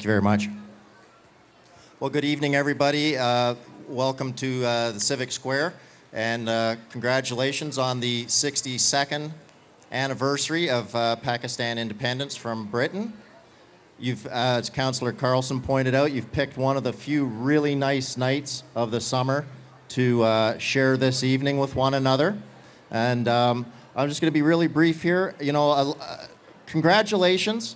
you very much. Well, good evening, everybody. Welcome to the Civic Square, and congratulations on the 62nd anniversary of Pakistan independence from Britain. You've, as Councillor Carlson pointed out, you've picked one of the few really nice nights of the summer to share this evening with one another. And I'm just going to be really brief here. You know, congratulations.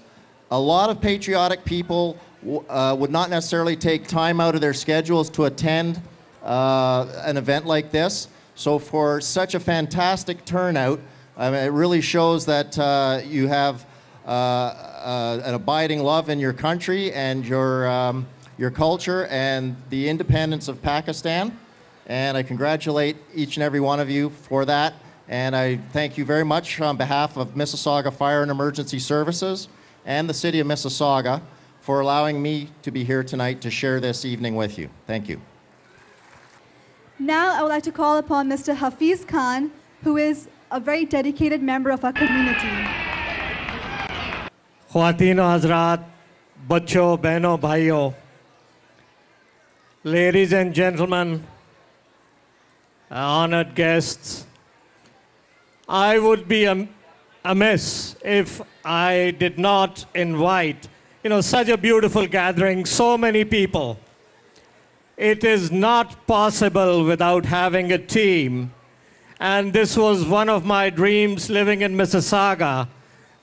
A lot of patriotic people would not necessarily take time out of their schedules to attend an event like this. So for such a fantastic turnout, I mean, it really shows that you have an abiding love in your country and your culture and the independence of Pakistan. And I congratulate each and every one of you for that. And I thank you very much on behalf of Mississauga Fire and Emergency Services and the City of Mississauga for allowing me to be here tonight to share this evening with you. Thank you. Now I would like to call upon Mr. Hafiz Khan, who is a very dedicated member of our community. Khawatino Hazrat, Bachcho, Behno, Bhaiyo, ladies and gentlemen, honored guests, I would be amiss if I did not invite, such a beautiful gathering, so many people. It is not possible without having a team. And this was one of my dreams living in Mississauga,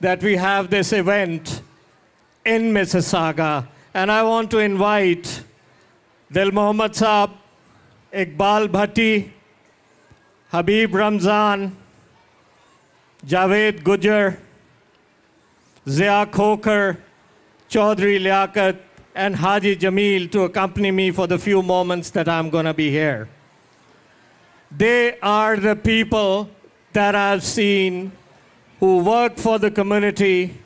that we have this event in Mississauga. And I want to invite Dil Mohammad Saab, Iqbal Bhatti, Habib Ramzan, Javed Gujar, Zia Khokar, Chaudhry Liaquat, and Haji Jamil to accompany me for the few moments that I'm going to be here. They are the people that I've seen who work for the community,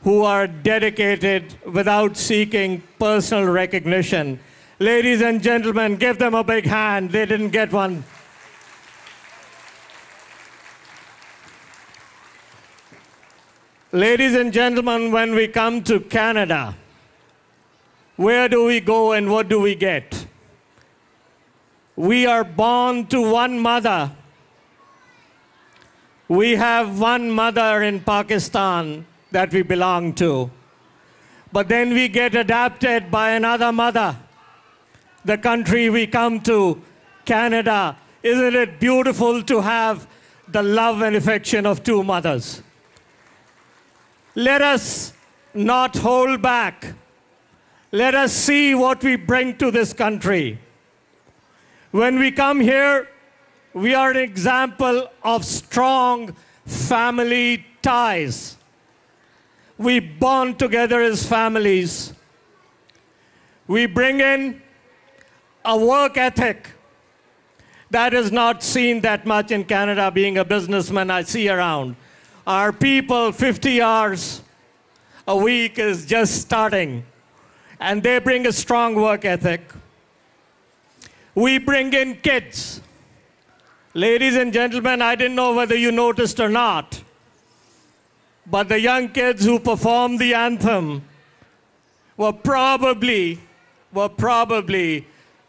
who are dedicated without seeking personal recognition. Ladies and gentlemen, give them a big hand. They didn't get one. Ladies and gentlemen, when we come to Canada, where do we go and what do we get? We are born to one mother. We have one mother in Pakistan that we belong to. But then we get adopted by another mother. The country we come to, Canada. Isn't it beautiful to have the love and affection of two mothers? Let us not hold back. Let us see what we bring to this country. When we come here, we are an example of strong family ties. We bond together as families. We bring in a work ethic that is not seen that much in Canada. Being a businessman, I see around. Our people, 50 hours a week is just starting, and they bring a strong work ethic. We bring in kids. Ladies and gentlemen, I didn't know whether you noticed or not, but the young kids who performed the anthem were probably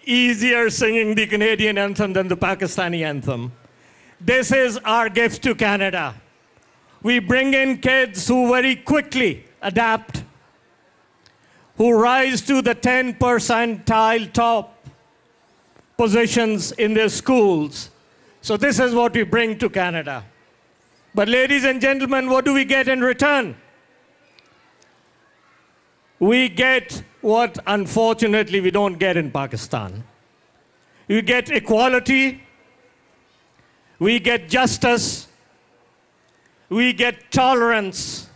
easier singing the Canadian anthem than the Pakistani anthem. This is our gift to Canada. We bring in kids who very quickly adapt, who rise to the 10 percentile top positions in their schools. So this is what we bring to Canada. But ladies and gentlemen, what do we get in return? We get what, unfortunately, we don't get in Pakistan. We get equality, we get justice, we get tolerance,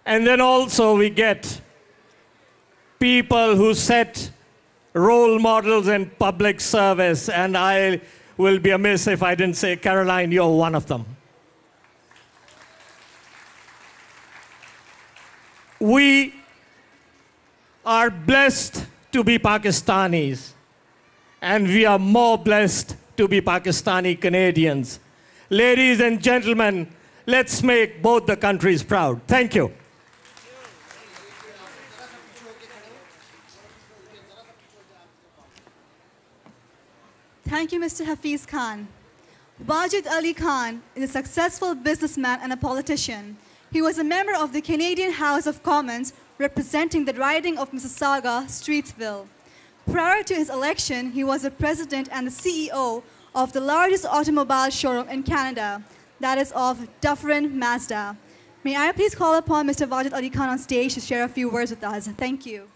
and then also we get people who set role models in public service, and I will be amiss if I didn't say, Caroline, you're one of them. We are blessed to be Pakistanis, and we are more blessed to be Pakistani Canadians. Ladies and gentlemen, let's make both the countries proud. Thank you. Thank you, Mr. Hafiz Khan. Wajid Ali Khan is a successful businessman and a politician. He was a member of the Canadian House of Commons representing the riding of Mississauga, Streetsville. Prior to his election, he was the president and the CEO of the largest automobile showroom in Canada, that is of Dufferin Mazda. May I please call upon Mr. Wajid Ali Khan on stage to share a few words with us. Thank you.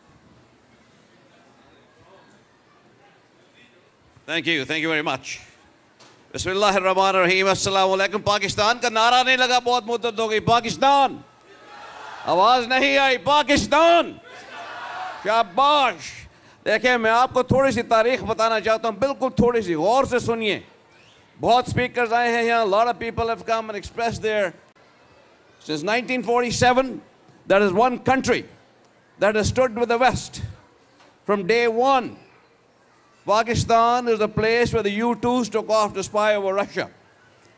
Thank you very much. Bismillahirrahmanirrahim. Assalamu alaikum. Pakistan का नारा नहीं लगा बहुत मुद्दत हो गई. पाकिस्तान आवाज नहीं आई. पाकिस्तान शाबाश. देखिए मैं आपको थोड़ी सी तारीख बताना चाहता हूँ. बिल्कुल थोड़ी सी गौर से सुनिए. बहुत स्पीकर्स आए हैं यहाँ. A lot of people have come and expressed their. Since 1947, there is one country that has stood with the West from day one. Pakistan is the place where the U-2s took off to spy over Russia.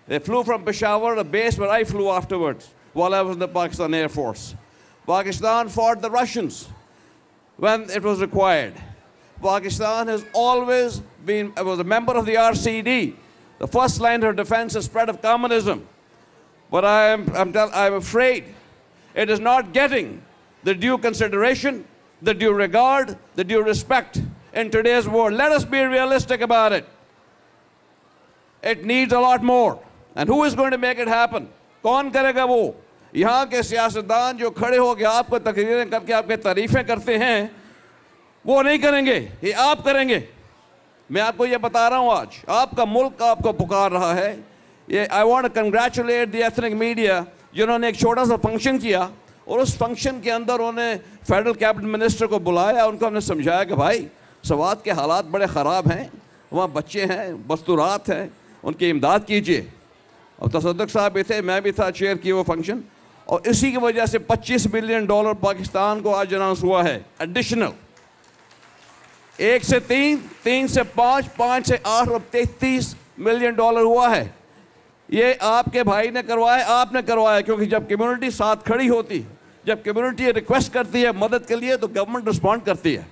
They flew from Peshawar, a base where I flew afterwards while I was in the Pakistan Air Force. Pakistan fought the Russians when it was required. Pakistan has always been, was a member of the RCD, the first line of defense and spread of communism. But I'm afraid it is not getting the due consideration, the due regard, the due respect in today's world. Let us be realistic about it. It needs a lot more. And who is going to make it happen? कौन करेगा वो? यहाँ के सियासतदान जो खड़े हो के आपको तकरीरें करके आपके तारीफें करते हैं, वो नहीं करेंगे, ये आप करेंगे. मैं आपको ये बता रहा हूँ आज. आपका मुल्क आपको पुकार रहा है. ये I want to congratulate the ethnic media. जिन्होंने एक छोटा सा फंक्शन किया और उस फंक्शन के अंदर उन्होंने फेडरल कैबिनेट मिनिस्टर को बुलाया. उनको हमने समझाया कि भाई सवात के हालात बड़े ख़राब हैं, वहाँ बच्चे हैं, मस्तूरात हैं, उनकी इमदाद कीजिए. और तसद्दुक़ साहब भी थे, मैं भी था, चेयर किया वो फंक्शन. और इसी की वजह से $25 बिलियन पाकिस्तान को आज अनाउंस हुआ है एडिशनल. 1 से 3, 3 से 5, 5 से 8 और $33 मिलियन हुआ है. ये आपके भाई ने करवाया, आपने करवाया. क्योंकि जब कम्युनिटी साथ खड़ी होती, जब कम्युनिटी रिक्वेस्ट करती है मदद के लिए, तो गवर्नमेंट रिस्पॉन्ड करती है.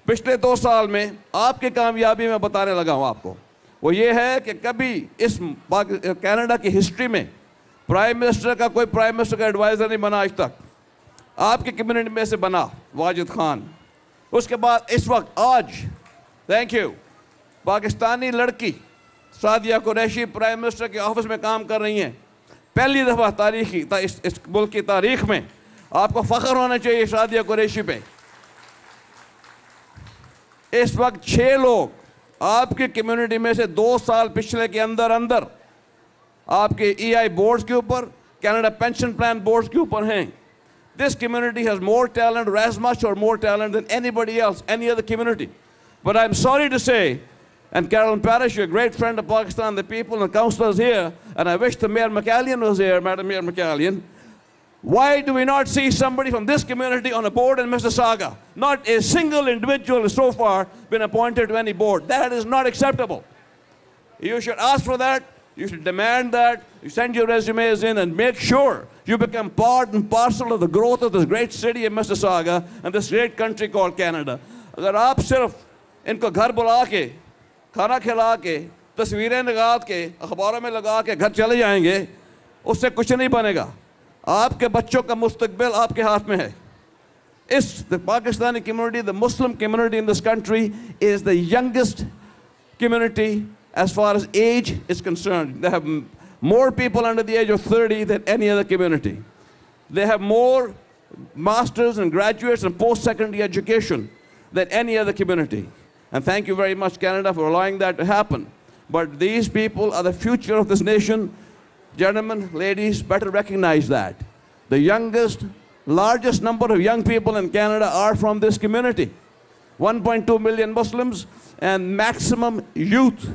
पिछले 2 साल में आपकी कामयाबी मैं बताने लगा हूँ आपको, वो ये है कि कभी इस कनाडा की हिस्ट्री में प्राइम मिनिस्टर का कोई प्राइम मिनिस्टर का एडवाइज़र नहीं बना आज तक. आपकी कम्युनिटी में से बना वाजिद खान. उसके बाद इस वक्त आज, थैंक यू, पाकिस्तानी लड़की सादिया कुरैशी प्राइम मिनिस्टर के ऑफिस में काम कर रही हैं. पहली दफ़ा तारीखी इस मुल्क की तारीख में आपको फ़ख्र होना चाहिए सादिया कुरैशी पे. इस वक्त 6 लोग आपकी कम्युनिटी में से 2 साल पिछले के अंदर आपके EI बोर्ड्स के ऊपर, कनाडा पेंशन प्लान बोर्ड्स के ऊपर हैं. This community has more talent, or as much or more talent than anybody else, any other community. But I'm sorry to say, and Carolyn Parrish, you're a great friend of Pakistan, the people and the councillors here, and I wish the Mayor McCallion was here, Madam Mayor McCallion. Why do we not see somebody from this community on a board in Mississauga? Not a single individual has so far been appointed to any board. That is not acceptable. You should ask for that. You should demand that. You send your resumes in and make sure you become part and parcel of the growth of this great city of Mississauga and this great country called Canada. अगर आप सिर्फ इनको घर बुला के, खाना खिला के, तस्वीरें लगा के, अखबारों में लगा के घर चले जाएंगे, उससे कुछ नहीं बनेगा. आपके बच्चों का मुस्तकबिल आपके हाथ में है. The Pakistani community, the Muslim community in this country is the youngest community as far as age is concerned. They have more people under the age of 30 than any other community. They have more masters and graduates and post-secondary education than any other community. And thank you very much, Canada, for allowing that to happen. But these people are the future of this nation. Gentlemen, ladies, better recognize that. The youngest, largest number of young people in Canada are from this community. 1.2 million Muslims and maximum youth,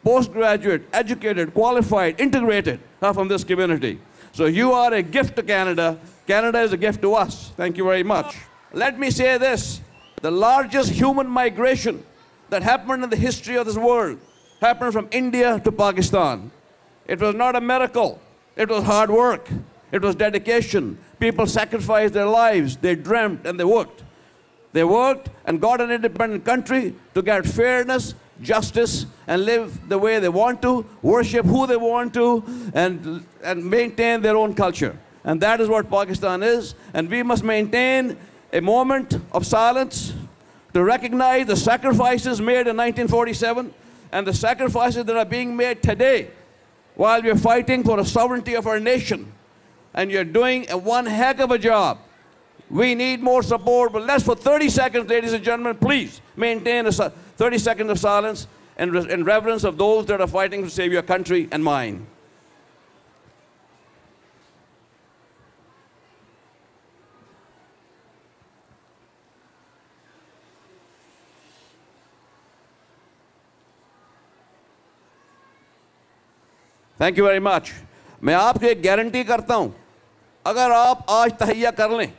postgraduate, educated, qualified, integrated are from this community. So you are a gift to Canada. Canada is a gift to us. Thank you very much. Let me say this. The largest human migration that happened in the history of this world happened from India to Pakistan. It was not a miracle. It was hard work. It was dedication. People sacrificed their lives. They dreamt and they worked. They worked and got an independent country to get fairness, justice and live the way they want to, worship who they want to, and maintain their own culture. And that is what Pakistan is. And we must maintain a moment of silence to recognize the sacrifices made in 1947 and the sacrifices that are being made today while we're fighting for the sovereignty of our nation. And you're doing one heck of a job. We need more support, but let's for 30 seconds, ladies and gentlemen, please maintain 30 seconds of silence in reverence of those that are fighting to save your country and mine. Thank you very much. मैं आपको एक guarantee करता हूँ, अगर आप आज तहैया कर लें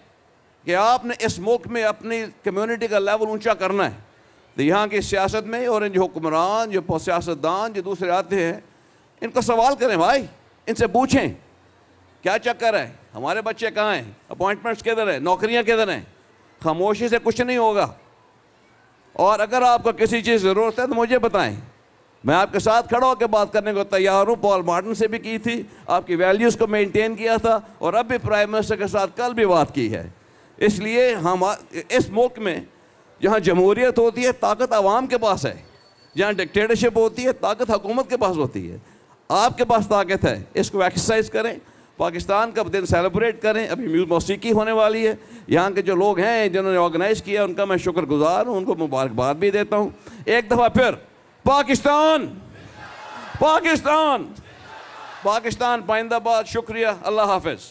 कि आपने इस मुल्क में अपनी कम्युनिटी का लेवल ऊंचा करना है, तो यहाँ की सियासत में और इन जो हुक्मरान, जो सियासतदान, जो दूसरे आते हैं, इनको सवाल करें भाई, इनसे पूछें क्या चक्कर है, हमारे बच्चे कहाँ हैं, अपॉइंटमेंट्स किधर है, नौकरियाँ किधर हैं। खामोशी से कुछ नहीं होगा। और अगर आपको किसी चीज़ की ज़रूरत है तो मुझे बताएं, मैं आपके साथ खड़ा होकर बात करने को तैयार हूँ। पॉल मार्टन से भी की थी, आपकी वैल्यूज़ को मेंटेन किया था, और अब भी प्राइम मिनिस्टर के साथ कल भी बात की है। इसलिए हम इस मुल्क में जहाँ जमहूरियत होती है ताकत आवाम के पास है, जहाँ डिक्टेटरशिप होती है ताकत हुकूमत के पास होती है। आपके पास ताकत है, इसको एक्सरसाइज करें, पाकिस्तान का दिन सेलिब्रेट करें। अभी मौसीकी होने वाली है, यहाँ के जो लोग हैं जिन्होंने ऑर्गेनाइज़ किया उनका मैं शुक्रगुजार हूँ, उनको मुबारकबाद भी देता हूँ। एक दफ़ा फिर पाकिस्तान, पाकिस्तान, पाकिस्तान, पाइंदाबाद, शुक्रिया, अल्लाह हाफिज़।